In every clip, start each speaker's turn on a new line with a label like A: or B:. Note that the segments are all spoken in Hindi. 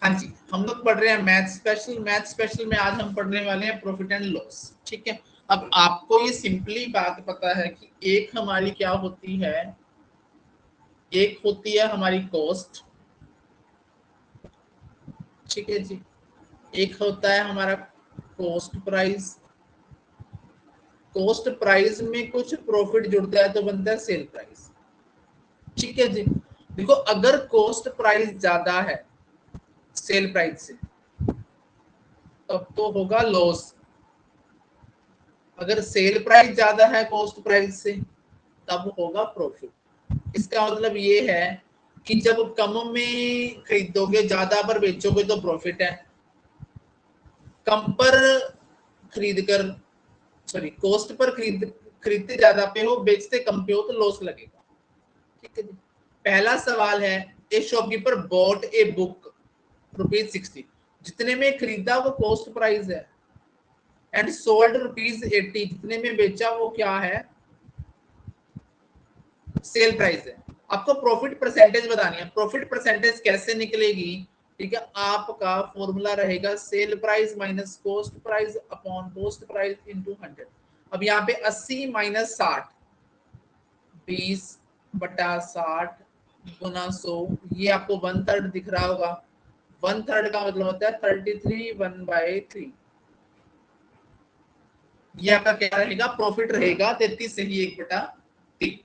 A: हाँ जी, हम लोग पढ़ रहे हैं मैथ स्पेशल। मैथ स्पेशल में आज हम पढ़ने वाले हैं प्रॉफिट एंड लॉस। ठीक है, अब आपको ये सिंपली बात पता है कि एक हमारी क्या होती है, एक होती है हमारी कॉस्ट, ठीक है जी, एक होता है हमारा कॉस्ट प्राइस। कॉस्ट प्राइस में कुछ प्रॉफिट जुड़ता है तो बनता है सेल प्राइस। ठीक है जी, देखो अगर कॉस्ट प्राइस ज्यादा है सेल प्राइस से तब तो होगा लॉस, अगर सेल प्राइस ज्यादा है कॉस्ट प्राइस से तब होगा प्रॉफिट। इसका मतलब ये है कि जब कम में खरीदोगे ज्यादा पर बेचोगे तो प्रॉफिट है, कम पर खरीद कर, सॉरी कॉस्ट पर खरीदते ज्यादा पे हो बेचते कम पे हो तो लॉस लगेगा। ठीक है जी, पहला सवाल है, ए शॉपकीपर बॉट ए बुक ₹60, जितने में खरीदा वो कॉस्ट प्राइस है, एंड सोल्ड ₹80, जितने में बेचा वो क्या है, सेल प्राइस है। आपको प्रॉफिट परसेंटेज बतानी है। प्रॉफिट परसेंटेज कैसे निकलेगी, ठीक है, आपका फॉर्मूला रहेगा sale price minus cost price upon cost price into 100। अब यहाँ पे 80 माइनस 60, 20/60 गुना 100, ये आपको 1/3 दिख रहा होगा। 1/3 का मतलब होता है 33 1/3। ये आपका क्या रहेगा, प्रॉफिट रहेगा 33 से ही 1/3।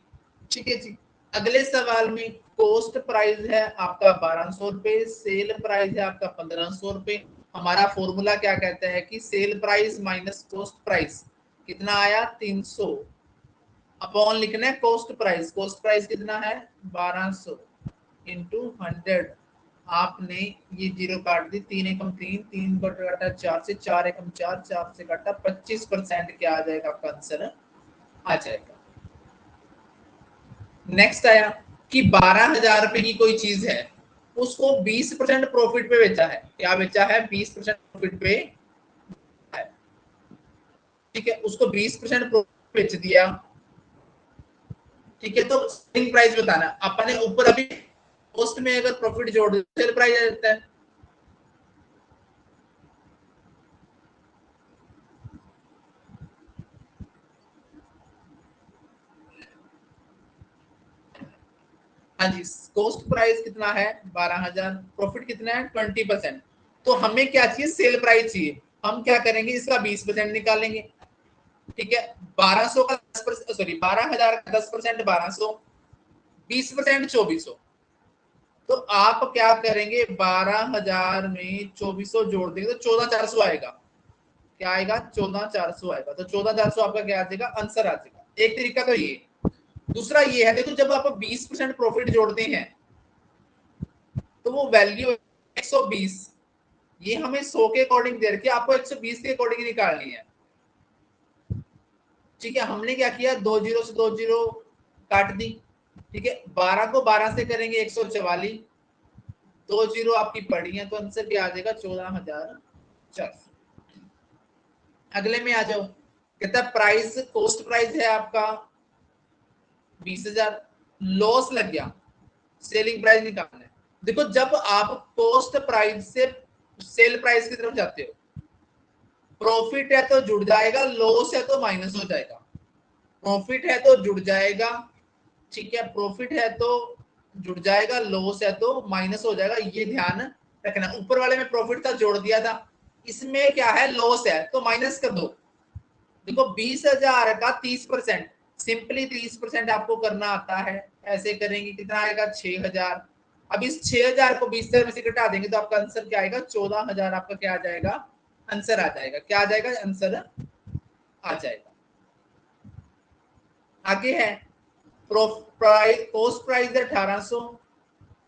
A: ठीक है जी, अगले सवाल में कॉस्ट प्राइस है आपका 1200 रुपए, सेल प्राइस है आपका 1500 रुपए। हमारा फॉर्मूला क्या कहता है कि sale price minus cost price कितना आया, 300, अपॉन लिखना है कॉस्ट प्राइस। कॉस्ट प्राइस कितना है 1200 इंटू 100। आपने ये जीरो काट दी, 3 एकम 3, 3 को काटा 4 से, 4 एकम 4, 4 से काटा 25%, क्या आ जाएगा आपका आंसर आ जाएगा। नेक्स्ट आया कि 12,000 रुपए की कोई चीज है, उसको 20% प्रॉफिट पे बेचा है। क्या बेचा है, 20% प्रॉफिट पे है। ठीक है, उसको 20% प्रॉफिट बेच दिया। ठीक है, तो सेलिंग प्राइस बताना। अपने ऊपर अभी कॉस्ट में अगर प्रॉफिट जोड़ दो सेल प्राइस आ जाता है। हाँ जी, कॉस्ट प्राइस कितना है 12,000, प्रॉफिट कितना है 20%। तो हमें क्या चाहिए, सेल प्राइस चाहिए। हम क्या करेंगे, इसका 20% निकालेंगे। ठीक है, 1200 का 10%, सॉरी 12,000 का 10% 1200, 20% 2400। तो आप क्या करेंगे, 12,000 में 2400 जोड़ देंगे तो 14,400 आएगा। क्या आएगा, 14,400 आएगा। तो 14,400 आपका क्या आ जाएगा, आंसर आ जाएगा। एक तरीका तो ये। दूसरा ये है, देखो जब आप 20% प्रॉफिट जोड़ते हैं तो वो वैल्यू 120, ये हमें 100 के अकॉर्डिंग दे रखी है, आपको 120 के अकॉर्डिंग निकालनी है। ठीक है, हमने क्या किया, 2 जीरो से 2 जीरो काट दी। ठीक है, 12 को 12 से करेंगे 144, 2 जीरो आपकी पड़ी है तो आंसर क्या आ जाएगा 14,400। अगले में आ जाओ, कहता प्राइस, कॉस्ट प्राइस है आपका 20,000, लॉस लग गया, सेलिंग प्राइस निकालना है। देखो जब आप कॉस्ट प्राइस से सेल प्राइस की तरफ जाते हो, प्रॉफिट है तो जुड़ जाएगा, लॉस है तो माइनस हो जाएगा। प्रॉफिट है तो जुड़ जाएगा, ठीक है, प्रॉफिट है तो जुड़ जाएगा, लॉस है तो माइनस हो जाएगा। ये ध्यान रखना। ऊपर वाले में प्रॉफिट था जोड़ दिया था, इसमें क्या है, लॉस है तो माइनस कर दो। देखो 20,000 का 30%, सिंपली 30% आपको करना आता है। ऐसे करेंगे कितना आएगा 6,000। अब इस 6,000 को 20,000 में से घटा देंगे तो आपका आंसर क्या आएगा, 14,000 आपका क्या आ जाएगा, आंसर आ जाएगा। क्या आ जाएगा, आंसर आ जाएगा। आगे है कॉस्ट प्राइस है 1,800,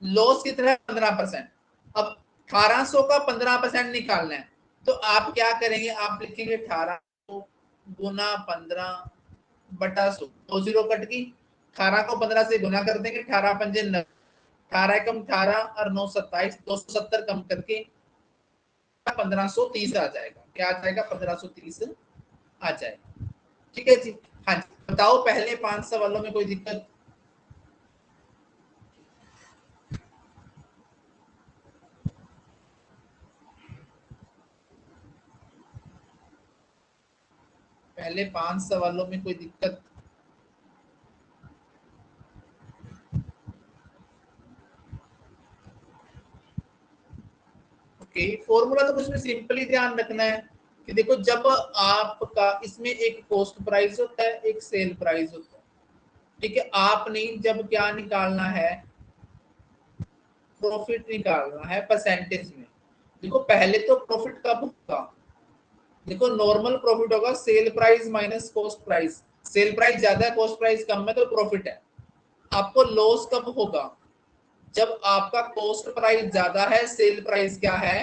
A: लॉस कितना है 15%। अब 1,800 का 15% निकालना है तो आप क्या करेंगे, आप लिखेंगे 1,800 गुना 15/100, 2 जीरो कट गई, 18 को 15 से गुना कर देंगे, 18 पंजे 90, 18 कम 18 और 9 27, 270 कम करके 1530 आ जाएगा। क्या आ जाएगा, 1530 आ जाएगा। ठीक है जी, हाँ जी, बताओ पहले 5 सवालों में कोई दिक्कत। पहले 5 सवालों में कोई दिक्कत? ओके, फॉर्मूला तो कुछ में सिंपली ध्यान रखना है कि देखो, जब आपका इसमें एक कॉस्ट प्राइस होता है, एक सेल प्राइस होता है, ठीक है। आपने जब क्या निकालना है, प्रॉफिट निकालना है परसेंटेज में। देखो पहले तो प्रॉफिट कब होगा, देखो नॉर्मल प्रॉफिट होगा sale price minus cost price. Sale price ज्यादा है, कॉस्ट प्राइस कम है, तो प्रॉफिट है। आपको लॉस कब होगा, जब आपका कॉस्ट प्राइस ज्यादा है, सेल प्राइस क्या है,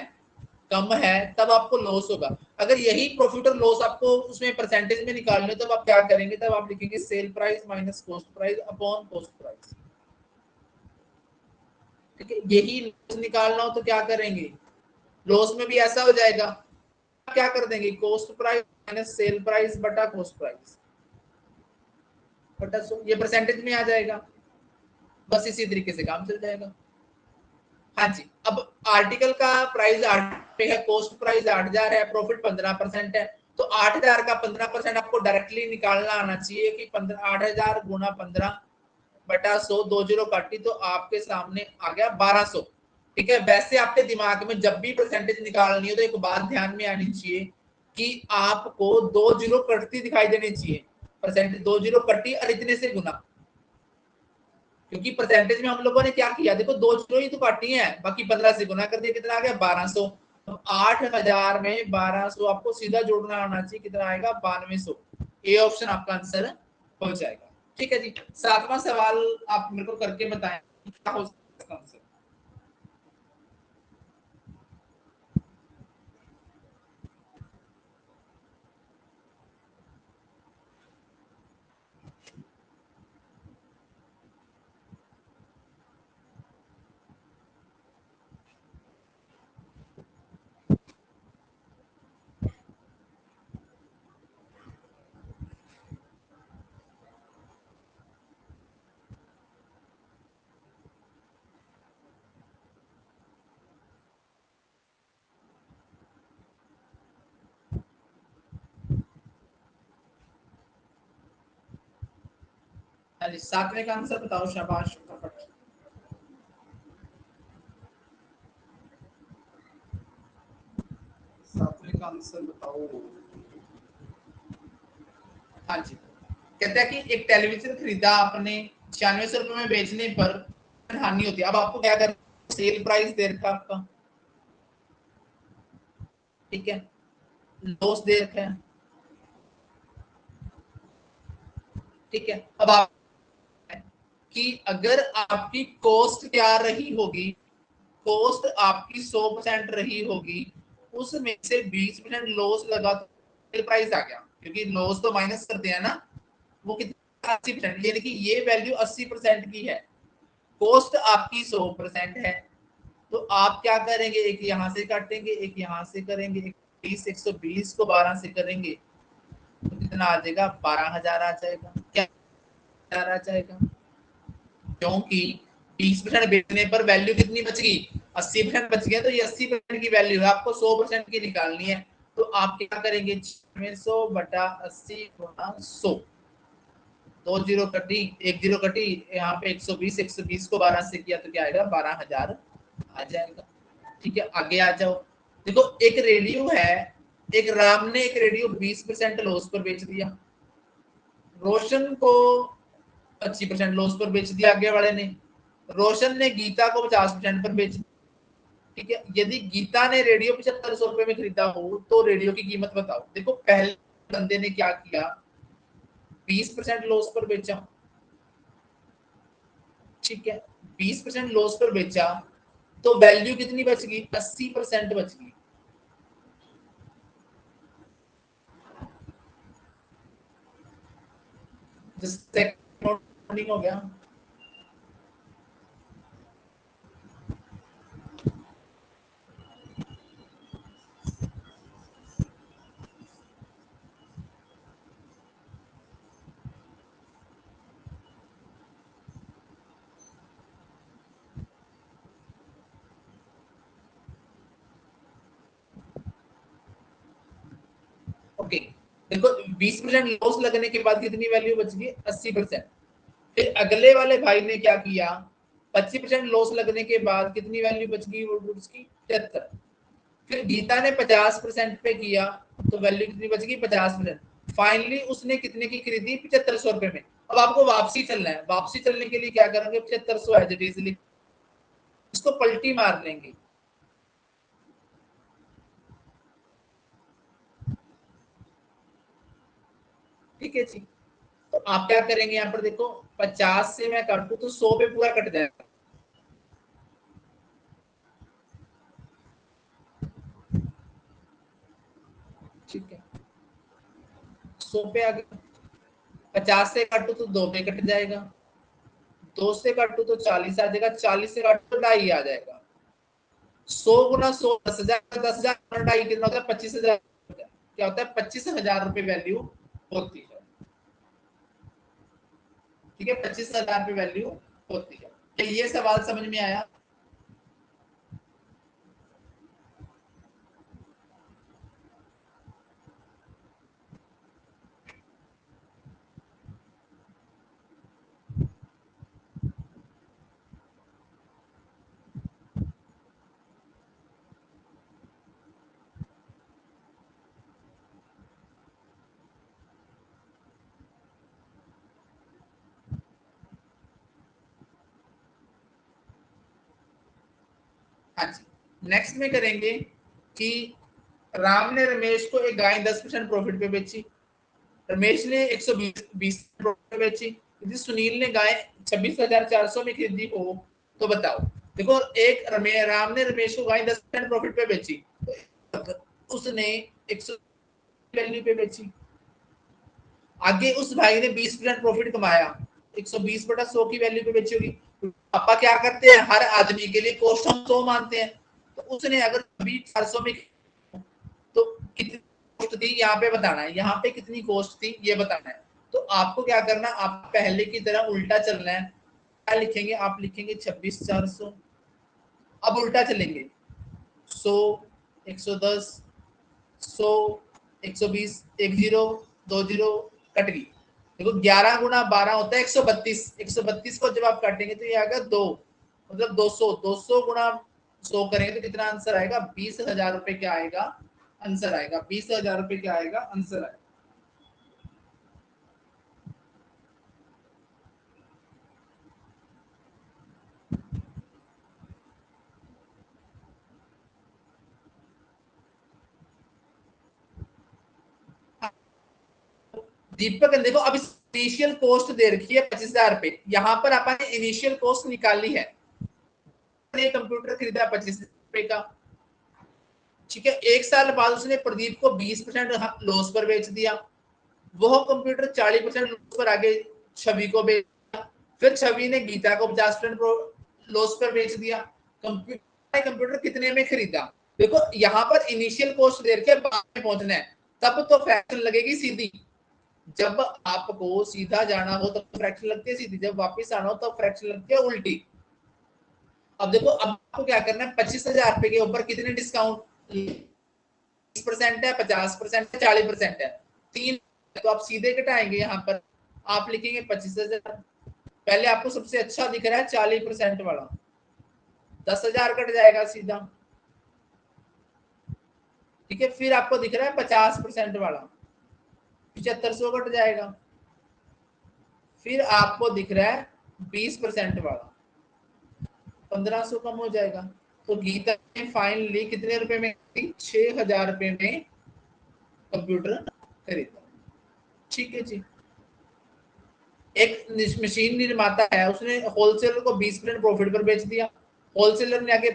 A: कम है, तब आपको लॉस होगा। अगर यही प्रॉफिट और लॉस आपको उसमें परसेंटेज में निकालने, तब आप क्या करेंगे, तब आप लिखेंगे sale price minus cost price upon cost price, ठीक है। यही लॉस निकालना हो तो क्या करेंगे, लॉस में भी ऐसा हो जाएगा, क्या कर देंगे, cost price minus sale price बटा कॉस्ट प्राइस बटा 100, ये परसेंटेज में आ जाएगा। बस इसी तरीके से काम चल जाएगा। हाँ जी, अब आर्टिकल का प्राइस 8 है, कॉस्ट प्राइस 8,000 है, प्रॉफिट 15% है, तो 8,000 का 15% आपको डायरेक्टली निकालना आना चाहिए कि 8,000 गुना 15 बटा 100, 2 जीरो काटी तो आपके सामने आ गया 1,200, ठीक है। वैसे आपके दिमाग में जब भी परसेंटेज निकालनी हो तो एक बात ध्यान में आनी चाहिए कि आपको 2 जीरो कटती दिखाई देनी चाहिए, परसेंटेज 2 जीरो कटी और इतने से गुना, क्योंकि परसेंटेज में हम लोगों ने क्या किया, देखो 2 जीरो ही तो काटी है, बाकी 15 से गुना कर दिया, कितना आ गया 1,200। 8,000 में 1,200 आपको सीधा जोड़ना आना चाहिए, कितना आएगा 9,200। ए ऑप्शन आपका आंसर हो जाएगा, ठीक है जी। 7वां सवाल आप मेरे को करके बताएं क्या हो सकता है आंसर। हाँ जी, 7वें का आंसर बताओ, शाबाश फटाफट। 7वें का आंसर बताओ। हाँ जी, कहते हैं कि एक टेलीविजन खरीदा आपने, 9600 रुपए में बेचने पर हानि होती है। अब आपको क्या करना, सेल प्राइस दे रखा आपका, ठीक है, लॉस दे रखा है, ठीक है। अब आप कि अगर आपकी कॉस्ट क्या रही होगी, कॉस्ट आपकी 100% रही होगी, उसमें से 20% लॉस लगा तो सेल प्राइस आ गया, क्योंकि लॉस तो माइनस करते हैं ना, वो कितना 80%, यानी कि ये वैल्यू 80% की है, कॉस्ट आपकी 100% है, तो आप क्या करेंगे, एक यहां से काटेंगे, एक यहां से करेंगे, 120 को 12 से करेंगे तो कितना आ जाएगा, 12,000 आ जाएगा, क्या आ जाएगा, क्योंकि 20% बेचने पर वैल्यू कितनी बच गई, 80% बच गया, तो ये 80% की वैल्यू है, आपको 100% की निकालनी है, तो आप क्या करेंगे, 600 बटा 80 गुना 100, 2 जीरो कटी, 1 जीरो कटी, यहाँ पे 120, 120 को 12 से किया तो क्या आएगा, 12,000 आ जाएगा, ठीक है। आगे आ जाओ, देखो एक रेडियो है, एक राम ने एक रेडियो 20% लॉस पर बेच दिया, रोशन को 25% लॉस पर बेच दिया आगे वाले ने, रोशन ने गीता को 50% पर बेच, ठीक है। यदि गीता ने रेडियो 7500 रुपए में खरीदा हो तो रेडियो की कीमत बताओ। देखो पहले बंदे ने क्या किया, 20% लॉस पर बेचा, ठीक है, 20% लॉस पर बेचा, तो वैल्यू कितनी बच गई, 80% बच गई, जिससे हो गया। ओके, देखो 20% लॉस लगने के बाद कितनी वैल्यू बच गई, 80%। फिर अगले वाले भाई ने क्या किया, 25% लॉस लगने के बाद कितनी वैल्यू बच गई वुड्स की, 75। फिर गीता ने 50% पे किया तो वैल्यू कितनी बच गई, 50%। फाइनली उसने कितने की खरीदी, 7500 रुपए में। अब आपको वापसी चलना है, वापसी चलने के लिए क्या करेंगे, 7500 एज इट इज इसको पलटी मार लेंगे। ठीक है जी। तो आप क्या करेंगे, यहाँ पर देखो 50 से मैं काटू तो 100 पे पूरा कट जाएगा। ठीक है, 100 पे आ गया। 50 से काटू तो 2 पे कट जाएगा, 2 से काटू तो 40 आ जाएगा, 40 से काटू तो 2.5 आ जाएगा। 100 गुना 100 10,000, 10,000 गुना 2.5 कितना होता है, 25,000। क्या होता है, 25,000 रुपए वैल्यू होती है। ठीक है, 25,000 रुपए वैल्यू होती है। क्या ये सवाल समझ में आया? हाँ जी। नेक्स्ट में करेंगे कि राम ने रमेश को एक गाय 10% प्रॉफिट पे बेची, रमेश ने 120 प्रॉफिट पे बेची, यदि सुनील ने गाय 26,400 में खरीदी हो तो बताओ। देखो एक राम ने रमेश को गाय 10% प्रॉफिट पे बेची, तो उसने 100 वैल्यू पे बेची। आगे उस भाई ने 20% प्रॉफिट कमाया, 120/100 की वैल्यू पे बेची होगी। पापा क्या करते हैं, हर आदमी के लिए कॉस्ट हम 100 मानते हैं। तो उसने अगर 400 में तो कितनी कॉस्ट थी यहाँ पे बताना है, यहाँ पे कितनी कॉस्ट थी ये बताना है। तो आपको क्या करना, आप पहले की तरह उल्टा चलना है। क्या लिखेंगे, आप लिखेंगे 26,400। अब उल्टा चलेंगे, 100, 110, 100, 120, 10, 20 कट गई। देखो 11 गुना 12 होता है 132, 132 को जब आप काटेंगे तो ये आएगा 2, मतलब 200, 200 गुना 100 करेंगे तो कितना आंसर आएगा, 20,000 रुपए क्या आएगा, आंसर आएगा 20,000 रुपए क्या आएगा, आंसर आएगा। दीपक देखो अब इनिशियल कॉस्ट दे रखी है 25,000 रुपए, यहाँ पर अपन ने इनिशियल कॉस्ट निकाली है। कंप्यूटर खरीदा 25 रुपए का, ठीक है। 1 साल बाद उसने प्रदीप को 20% लॉस पर बेच दिया, वह कंप्यूटर 40% लॉस पर आगे छवि को बेच दिया, फिर छवि ने गीता को 50% लॉस पर बेच दिया। कंप्यूटर कितने में खरीदा, देखो यहाँ पर इनिशियल कॉस्ट दे के बाद में पहुंचना है, तब तो फ्रैक्शन लगेगी सीधी। जब आपको सीधा जाना हो तब फ्रैक्शन लगती है सीधी, जब वापस आना हो तब फ्रैक्शन लगती है उल्टी। अब देखो अब आपको क्या करना है, 25,000 रुपए के ऊपर कितने डिस्काउंट, 20% है, 50% है, 40% है, 3। तो आप सीधे घटाएंगे, यहाँ पर आप लिखेंगे 25,000। पहले आपको सबसे अच्छा दिख रहा है 40% वाला, 10,000 कट जाएगा सीधा। ठीक है, फिर आपको दिख रहा है 50% वाला, 7500 कट जाएगा। फिर आपको दिख रहा है 20% वाला, 1500 कम हो जाएगा। तो गीता ने फाइनली कितने रुपए में, 6,000 रुपए में कंप्यूटर खरीदा। ठीक है जी। एक मशीन निर्माता है, उसने होलसेलर को 20% प्रॉफिट पर बेच दिया, होलसेलर ने आगे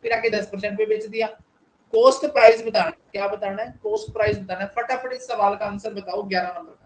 A: फिर आगे 10% पे बेच दिया। कॉस्ट प्राइस बताना, क्या बताना है, कॉस्ट प्राइस बताना है। फटाफट इस सवाल का आंसर बताओ 11 नंबर का।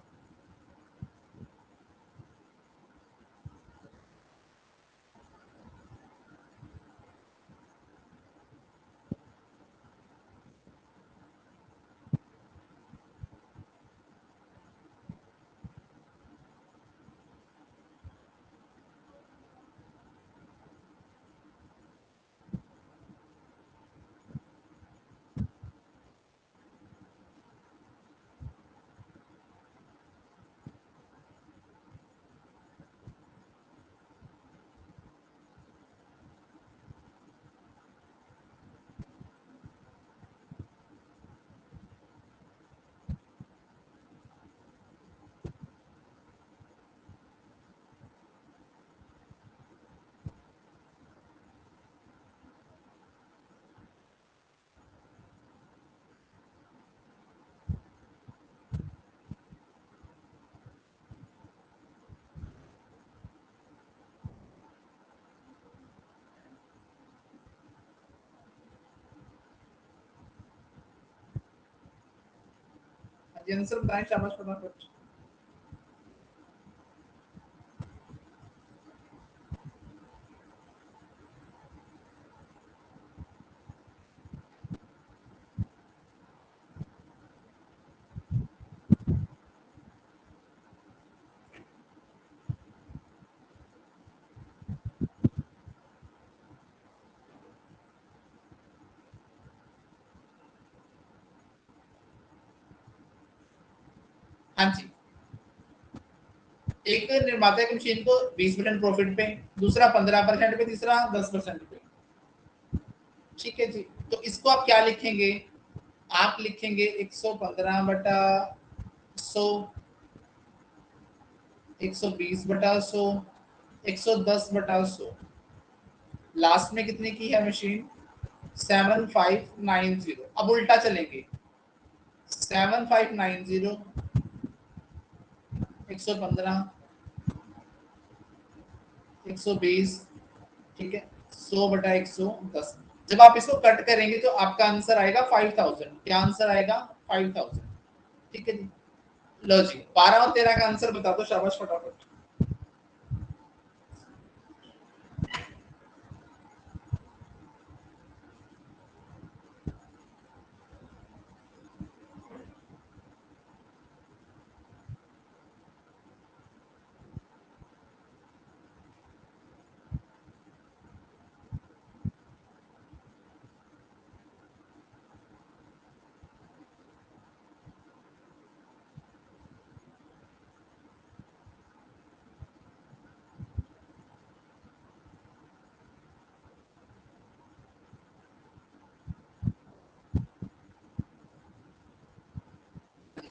A: ये आंसर बताएं शाबाश फटाफट। हाँ जी, एक निर्माता की मशीन को 20% प्रॉफिट पे, दूसरा 15% पे, तीसरा 10% पे। ठीक है जी, तो इसको आप क्या लिखेंगे? आप लिखेंगे 115 बटा 100, 120 बटा 100, 110 बटा 100। लास्ट में कितने की है मशीन? 7590। अब उल्टा चलेंगे, 7590, 115, 120, ठीक है, 100 बटा 110। जब आप इसको कट करेंगे तो आपका आंसर आएगा 5000। क्या आंसर आएगा? 5000। ठीक है जी, लो जी 12 और 13 का आंसर बता दो शाबाश फटाफट।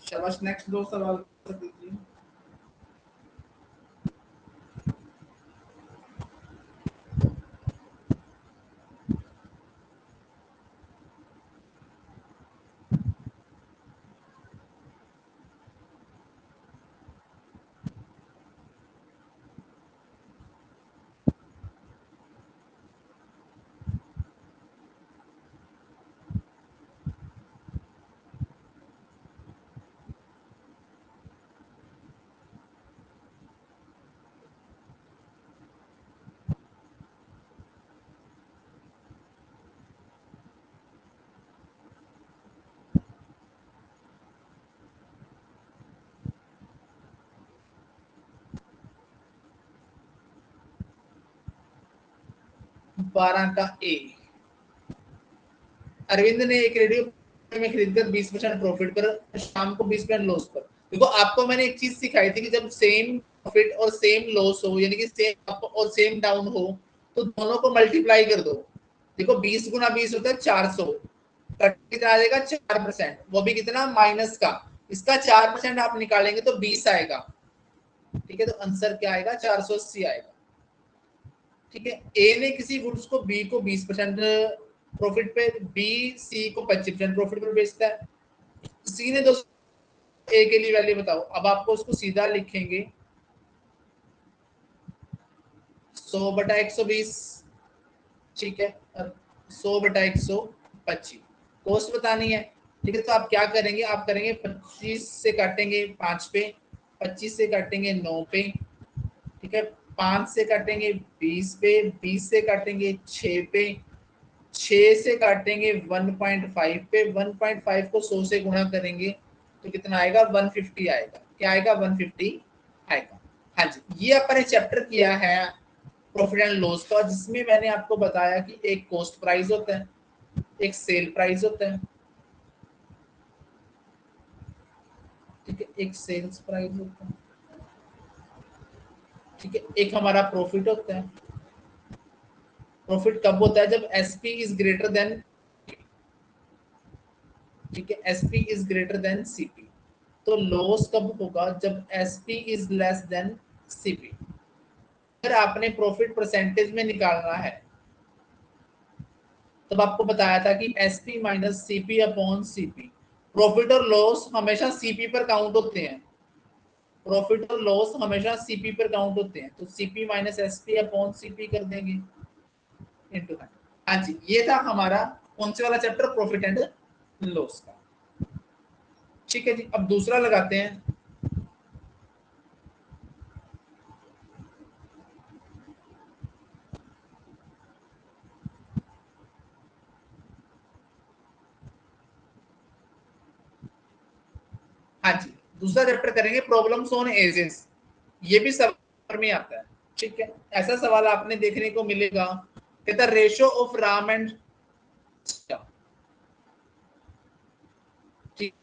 A: शाबाश, नेक्स्ट दो सवाल कर दीजिए। बारह का ए। अरविंद ने एक रेडियो में खरीदकर 20% प्रॉफिट पर, शाम को 20% लॉस पर। देखो आपको मैंने एक चीज सिखाई थी कि जब सेम प्रॉफिट और सेम लॉस हो, यानी कि सेम अप और सेम डाउन हो, तो दोनों को मल्टीप्लाई कर दो। देखो 20 गुना 20 होता है 400, कट कितना आ जाएगा? 4%, वो भी कितना? माइनस का। इसका 4% आप निकालेंगे तो 20 आएगा। ठीक है, तो आंसर क्या आएगा? 480 आएगा। ठीक है, ए ने किसी गुड्स को बी को 20% प्रॉफिट पे, बी सी को 25% प्रॉफिट पर बेचता है। सी ने ए के लिए वैल्यू बताओ। अब आपको उसको सीधा लिखेंगे 100 बटा 120। ठीक है, 100 बटा 125 कॉस्ट बतानी है। ठीक है, तो आप क्या करेंगे? आप करेंगे 25 से काटेंगे 5 पे, 25 से काटेंगे 9 पे, ठीक है, 5 से काटेंगे 20 पे, 20 से काटेंगे 6 पे, 6 से काटेंगे 1.5 पे, 1.5 को 100 से गुणा करेंगे तो कितना आएगा? 150 आएगा। क्या आएगा? 150 आएगा। हाँ जी, ये अपन ने चैप्टर किया है प्रॉफिट एंड लॉस का, जिसमें मैंने आपको बताया कि एक कॉस्ट प्राइस होता है, एक सेल प्राइस होता है, ठीक है, एक सेल्स प्राइस होता है, ठीक है, एक हमारा प्रॉफिट होता है। प्रॉफिट कब होता है? जब एसपी इज ग्रेटर देन, ठीक है, SP is greater than CP. तो लॉस कब होगा? जब SP is less than CP. अगर आपने प्रॉफिट परसेंटेज में निकालना है, तब आपको बताया था कि SP minus CP upon CP. Profit और लॉस हमेशा सीपी पर काउंट होते हैं। प्रॉफिट और लॉस हमेशा सीपी पर काउंट होते हैं, तो CP minus SP upon CP कर देंगे इनटू 100। हाँ जी, ये था हमारा कौन से वाला चैप्टर? प्रॉफिट एंड लॉस का। ठीक है जी, अब दूसरा लगाते हैं। हाँ जी, दूसरा चैप्टर करेंगे प्रॉब्लम्स ऑन एजेस। ये भी सवाल में आता है, ठीक है। ऐसा सवाल आपने देखने को मिलेगा, कहता ratio of Ram and Sita.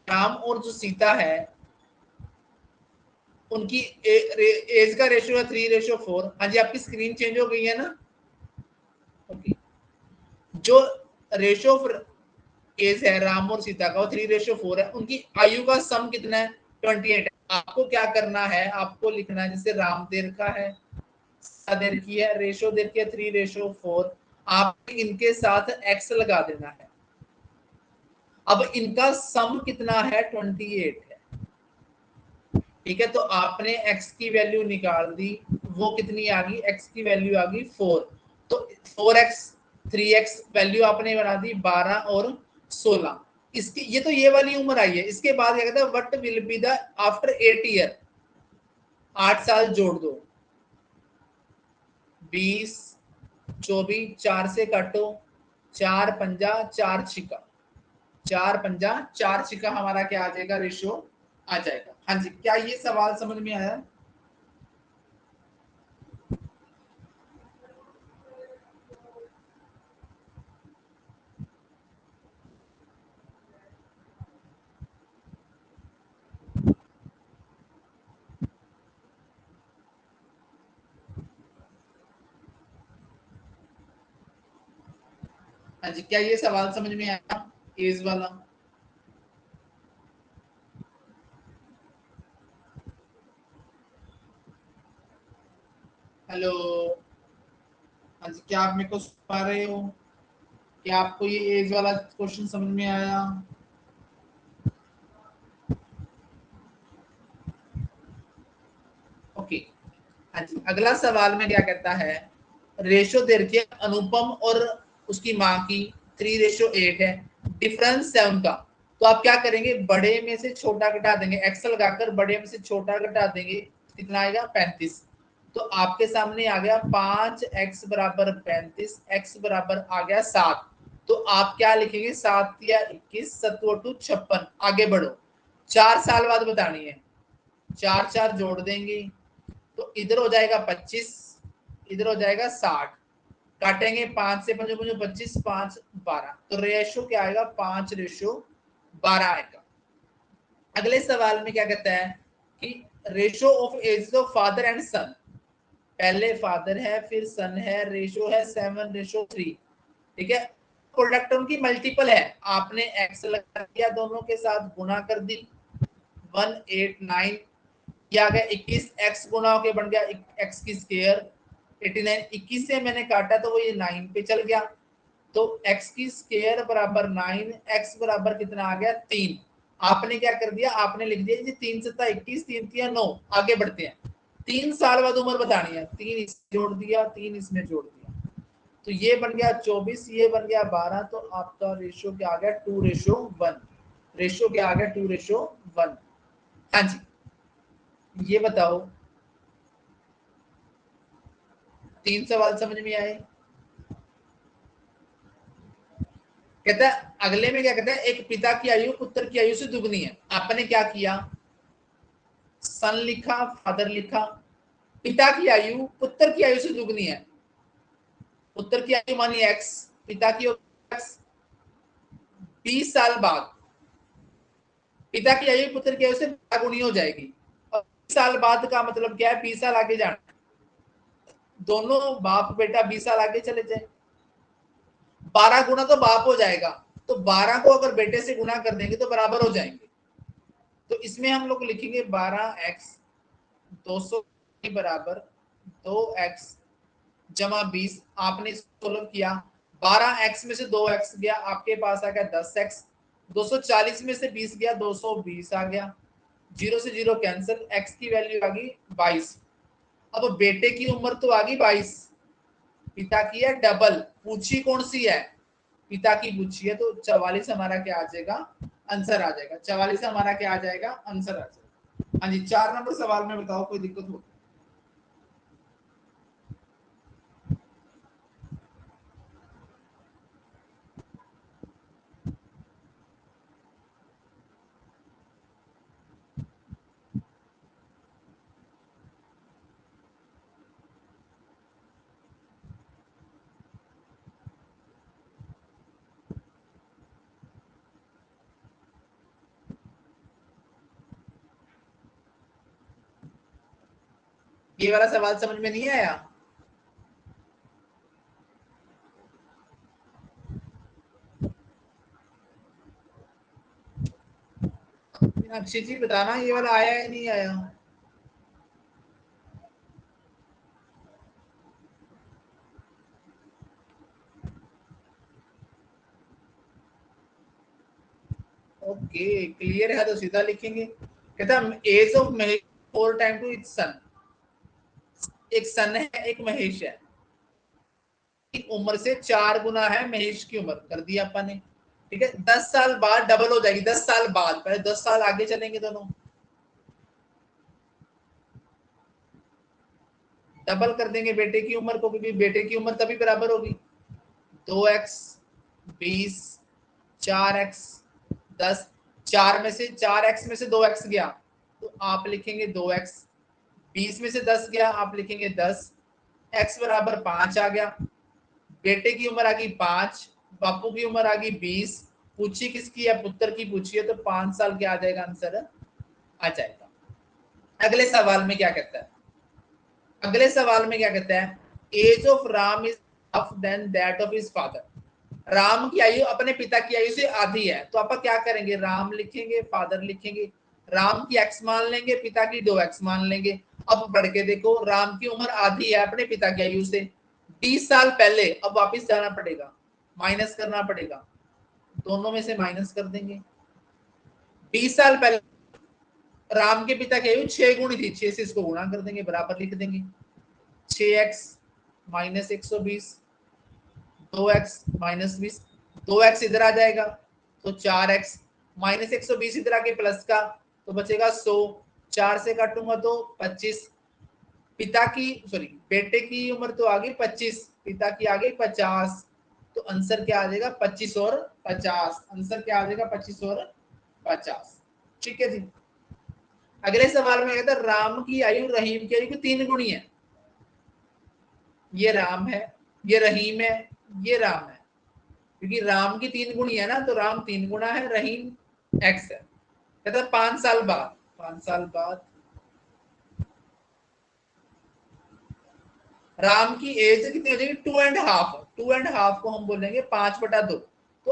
A: Ram और जो सीता है उनकी एज का रेशियो है 3:4। हाँ जी, आपकी स्क्रीन चेंज हो गई है ना? ओके। जो रेशियो ऑफ एज है राम और सीता का वो 3:4 है। उनकी आयु का सम कितना है? 28 है। आपको क्या करना है, आपको लिखना है जैसे राम देर का है, देर की है, रेशो देर की है 3:4। आप इनके साथ एक्स लगा देना है। अब इनका सम कितना है? 28 है, ठीक है। तो आपने x की वैल्यू निकाल दी, वो कितनी आ गई? x की वैल्यू आ गई 4। तो 4x 3x वैल्यू आपने बना दी 12 और 16। इसकी ये तो ये वाली उम्र आई है। इसके बाद क्या कहता है, what will be the after 8 year. 8 साल जोड़ दो, 20 24, 4 से काटो, 4 पंजा 4 छिका, 4 पंजा 4 छिका, हमारा क्या आ जाएगा? रेशियो आ जाएगा। हाँ जी, क्या ये सवाल समझ में आया? हाँ जी, क्या ये सवाल समझ में आया एज वाला? हेलो। हाँ जी, क्या आप मेरे को सुन पा रहे हो? क्या आपको ये एज वाला क्वेश्चन समझ में आया? ओके। हाँ जी, अगला सवाल में क्या कहता है, रेशो दे रखी है अनुपम और उसकी माँ की 3:8 है, डिफरेंस है उनका। तो आप क्या करेंगे, बड़े में से छोटा घटा देंगे, एक्स लगाकर बड़े में से छोटा घटा देंगे, कितना आएगा? 35। तो आपके सामने आ गया 5x बराबर 35, x बराबर आ गया 7। तो आप क्या लिखेंगे? 7 या 21, 7×2 56। आगे बढ़ो, 4 साल बाद बतानी है। 4 4 जोड़ देंगे तो इधर हो जाएगा 25, इधर हो जाएगा 60। काटेंगे 5 से 5 25, 5 12। तो रेशो क्या आएगा? 5:12 आएगा। अगले सवाल में क्या कहता है कि ratio of age of father and son. पहले फादर है फिर सन है, रेशो है 7:3, ठीक है। प्रोडक्ट उनकी मल्टीपल है, आपने एक्स लगा दिया, दोनों के साथ गुणा कर दी, 189 आ गया 21, एक्स गुना होके बन गया एक्स की स्क्वायर 89। 21 से मैंने काटा तो वो ये 9 पे चल गया। तो एक्स की स्क्वायर बराबर 9, एक्स बराबर कितना आ गया? 3। आपने क्या कर दिया, आपने लिख दिया जी 3 7 21, 3 3 9। आगे बढ़ते हैं, 3 साल बाद उम्र बतानी है। 3 इसमें जोड़ दिया, 3 इसमें जोड़ दिया, तो ये बन गया 24, ये बन गया 12। तो आपका रेशियो क्या आ गया? 2:1। रेशियो क्या आ गया? 2:1। हाँ जी, ये बताओ 3 सवाल समझ में आए? कहता है अगले में क्या कहता है, एक पिता की आयु पुत्र की आयु से दुगनी है। आपने क्या किया, सन लिखा, फादर लिखा। पिता की आयु पुत्र की आयु से दुगनी है। पुत्र की आयु मानी एक्स, पिता की एक्स। 20 साल बाद पिता की आयु पुत्र की आयु से गुनी हो जाएगी। और 20 साल बाद का मतलब क्या है? 20 साल आगे जाना। दोनों बाप बेटा 20 साल आगे चले जाए, 12 गुना तो बाप हो जाएगा, तो 12 को अगर बेटे से गुना कर देंगे तो बराबर हो जाएंगे। तो इसमें हम लोग लिखेंगे 12x 200 बराबर 2x जमा 20। आपने सोल्व किया, 12x में से 2x गया, आपके पास आ गया 10x। 240 में से 20 गया, 220 आ गया। 0 से 0 कैंसिल, x की वैल्यू आ गई 22। अब बेटे की उम्र तो आ गई 22, पिता की है डबल, पूछी कौन सी है? पिता की पूछी है, तो 44 हमारा क्या आ जाएगा? आंसर आ जाएगा। 44 हमारा क्या आ जाएगा, आंसर आ जाएगा। हाँ जी, 4 नंबर सवाल में बताओ, कोई दिक्कत हो? ये वाला सवाल समझ में नहीं आया? अक्षय जी बताना, ये वाला आया या नहीं आया? ओके, क्लियर है तो सीधा लिखेंगे। कहता age of Mahesh 4 time to its son. एक सन है, एक महेश है। उम्र से 4 गुना है महेश की उम्र, कर दिया अपन ने। ठीक है, 10 साल बाद डबल हो जाएगी, 10 साल बाद, पहले 10 साल आगे चलेंगे दोनों, डबल कर देंगे बेटे की उम्र को, क्योंकि बेटे की उम्र तभी बराबर होगी। 2x 20, 4x 10, 4 में से 4x में से 2x गया तो आप लिखेंगे 2x, 20 में से 10 गया आप लिखेंगे 10, x बराबर 5 आ गया। बेटे की उम्र आ गई 5, बापू की उम्र आ गई 20, पूछी किसकी है, पुत्र की पूछी है, तो 5 साल क्या आ जाएगा, आंसर आ जाएगा। अगले सवाल में क्या कहता है, अगले सवाल में क्या कहता है, age of Ram is half than that of his father. Ram की आयु अपने पिता की आयु से आधी है, तो आप क्या करेंगे, राम लिखेंगे, फादर लिखेंगे, राम की x मान लेंगे, पिता की 2x मान लेंगे। अब पढ़ के देखो, राम की उम्र आधी है अपने पिता की आयु से, 20 साल पहले, अब वापिस जाना पड़ेगा, माइनस करना पड़ेगा, दोनों में से माइनस कर देंगे। 20 साल पहले राम के पिता की आयु 6 गुनी थी, 6 से इसको गुणा कर देंगे, बराबर लिख देंगे। 6x minus 120, 2x minus 20, 2x इधर आ जाएगा तो 4x, माइनस 120 इधर आके प्लस का, तो बचेगा 100, 4 से काटूंगा तो 25। पिता की सॉरी बेटे की उम्र तो आ गई 25, पिता की आ गई 50, तो आंसर क्या आ जाएगा, 25 और 50, आंसर क्या आ जाएगा, 25 और 50। ठीक है जी। अगले सवाल में कहता है राम की आयु रहीम की आयु की 3 गुनी है। ये राम है, ये रहीम है, ये राम है, क्योंकि राम की 3 गुणी है ना, तो राम 3 गुना है, रहीम एक्स है। कहता 5 साल बाद, 5 साल बाद राम की एज कितनी हो जाएगी, 2.5, 2.5 को हम बोलेंगे 5/2। तो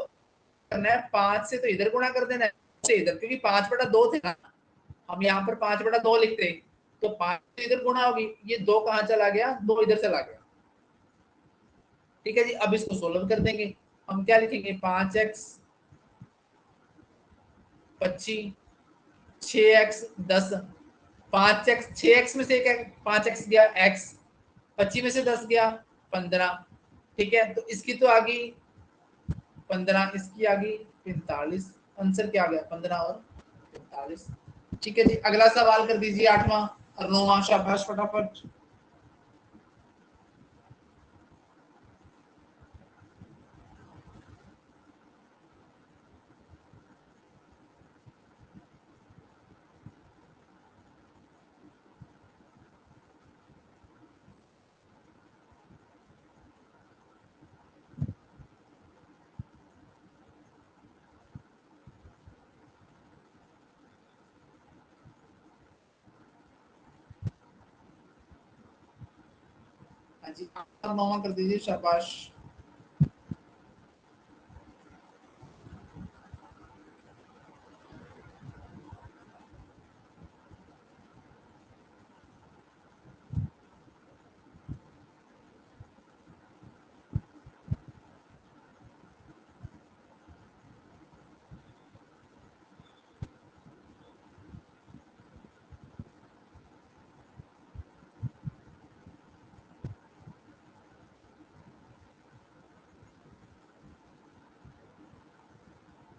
A: करना है 5 से तो इधर गुणा कर देना है, से इधर, क्योंकि 5/2 थे ना, हम यहाँ पर 5/2 लिखते हैं, तो 5 से इधर गुणा होगी, ये 2 कहाँ चला गया, 2 इधर चला गया। ठीक है जी, अब इसको सोल्व कर देंगे, हम क्या लिखेंगे, 5x 25, 6x 10, 5x, 6x में से एक 5x गया x, 25 में से 10 गया 15। ठीक है, तो इसकी तो आ गई 15, इसकी आ गई 45, आंसर क्या आ गया, 15 और 45। ठीक है जी, अगला सवाल कर दीजिए, 8वां और 9वां, शाबाश फटाफट। हाँ जी, 8वां और 9वां कर दीजिए, शाबाश।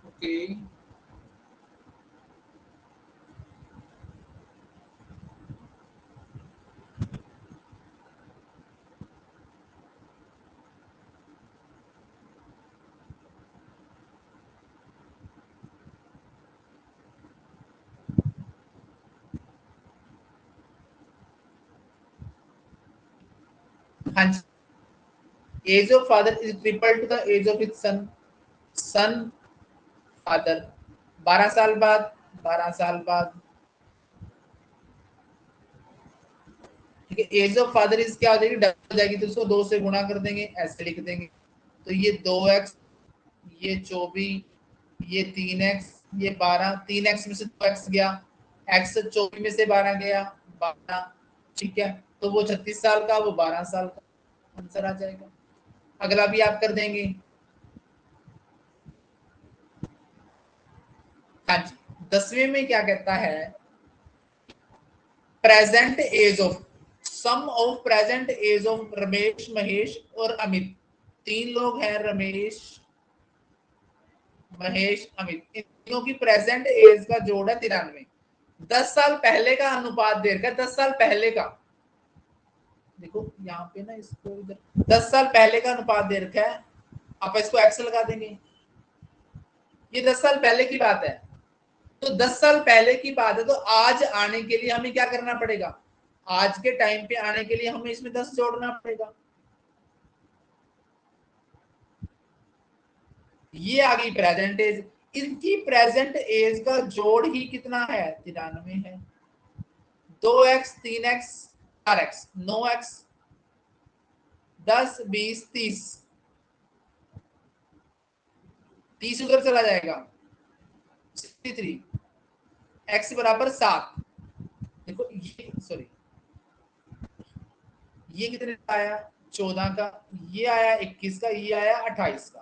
A: ओके, हाँ जी, age of father is triple to the age of its son, son father 12 साल बाद, 12 साल बाद, ठीक है। एज ऑफ फादर इज क्या हो जाएगी, डबल हो जाएगी, तो उसको 2 से गुणा कर देंगे, ऐसे लिख देंगे। तो ये 2x, ये 24, ये 3x, ये 12, 3x में से 2x गया, x 24 में से 12 गया, 12, ठीक है। तो वो 36 साल का, वो 12 साल का, आंसर आ जाएगा। अगला भी आप कर देंगे। हाँ जी, 10वें में क्या कहता है, present age of, sum of present age of Ramesh, Mahesh और अमित, 3 लोग हैं, रमेश, महेश, अमित, इन तीनों की प्रेजेंट एज का जोड़ है 93। 10 साल पहले का अनुपात दे रखा है, 10 साल पहले का, देखो यहाँ पे ना, इसको इधर 10 साल पहले का अनुपात दे रखा है, आप इसको एक्स लगा देंगे, ये 10 साल पहले की बात है। तो 10 साल पहले की बात है, तो आज आने के लिए हमें क्या करना पड़ेगा, आज के टाइम पे आने के लिए हमें इसमें 10 जोड़ना पड़ेगा। ये आ गई प्रेजेंट एज, इनकी प्रेजेंट एज का जोड़ ही कितना है, 93 है। 2x, 3x, 4x, 9x, 10, 20, 30, 30 उधर चला जाएगा, 63, x बराबर 7। देखो ये, सॉरी, ये कितने का आया, 14 का, ये आया 21 का, ये आया 28 का।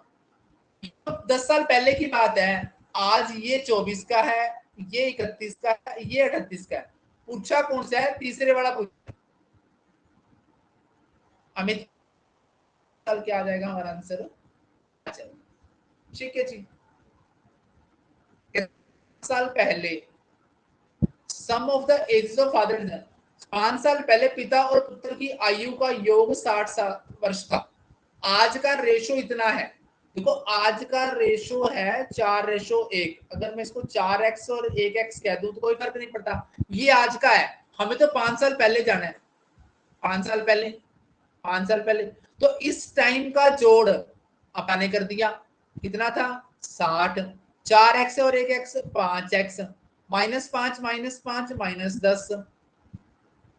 A: तो 10 साल पहले की बात है, आज ये 24 का है, ये 31 का है, ये 38 का है। पूछा कौन सा है, तीसरे वाला पूछा, अमित साल क्या आ जाएगा हमारा आंसर, अच्छा ठीक है जी। साल पहले, sum of the ages of father and son, 5 साल पहले पिता और पुत्र की आयु का योग 60 साल वर्ष था। आज का रेशो इतना है, देखो आज का रेशो है 4:1। अगर मैं इसको 4x और 1x कह दूं तो कोई फर्क नहीं पड़ता, ये आज का है, हमें तो 5 साल पहले जाना है, 5 साल पहले, 5 साल पहले। तो इस टाइम का जोड़ अपने कर दिया, कितना था 60, 4x और 1x 5x, -5 -5 -10,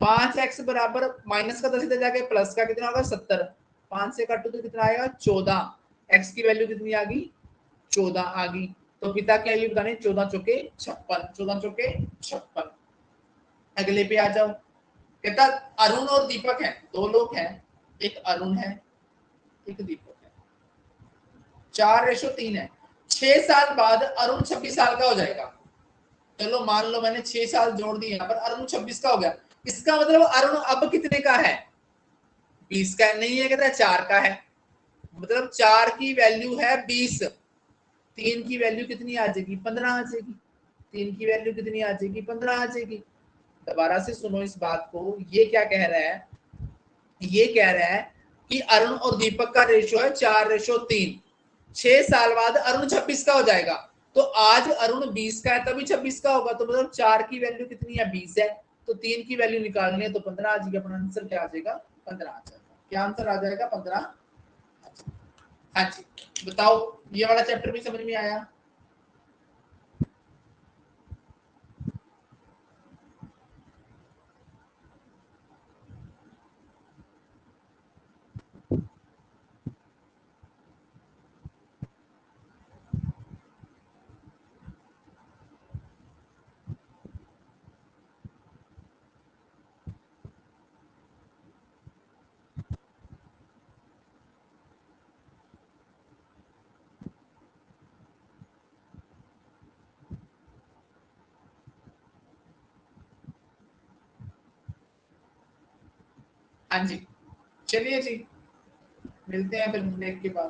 A: 5x बराबर, माइनस का 10 इधर जाके प्लस का कितना होगा 70, 5 से काटो तो कितना आएगा 14, x की वैल्यू कितनी आ गई 14 आ गई। तो पिता की वैल्यू बताने, 14 चौके 56, 14 चौके 56। अगले पे आ जाओ, कहता अरुण और दीपक है, 2 लोग हैं, एक अरुण है, एक दीपक है, 4:3 है। 6 साल बाद अरुण 26 साल का हो जाएगा, चलो मान लो मैंने 6 साल जोड़ दिए यहाँ पर, अरुण 26 का हो गया। इसका मतलब अरुण अब कितने का है, 20 का नहीं है, कहता है 4 का है, मतलब 4 की वैल्यू है 20, 3 की वैल्यू कितनी आ जाएगी 15 आ जाएगी, 3 की वैल्यू कितनी आ जाएगी 15 आ जाएगी। दोबारा से सुनो इस बात को, ये क्या कह रहा है, ये कह रहा है कि अरुण और दीपक का रेशियो है 4:3, 6 साल बाद अरुण 26 का हो जाएगा, तो आज अरुण 20 का है तभी 26 का होगा, तो मतलब 4 की वैल्यू कितनी है 20 है, तो 3 की वैल्यू निकालनी है तो 15 आ जाएगी, अपना आंसर क्या आ जाएगा 15 आ जाएगा, क्या आंसर आ जाएगा 15। हाँ जी, बताओ ये वाला चैप्टर भी समझ में आया। हाँ जी, चलिए जी, मिलते हैं फिर ब्रेक के बाद।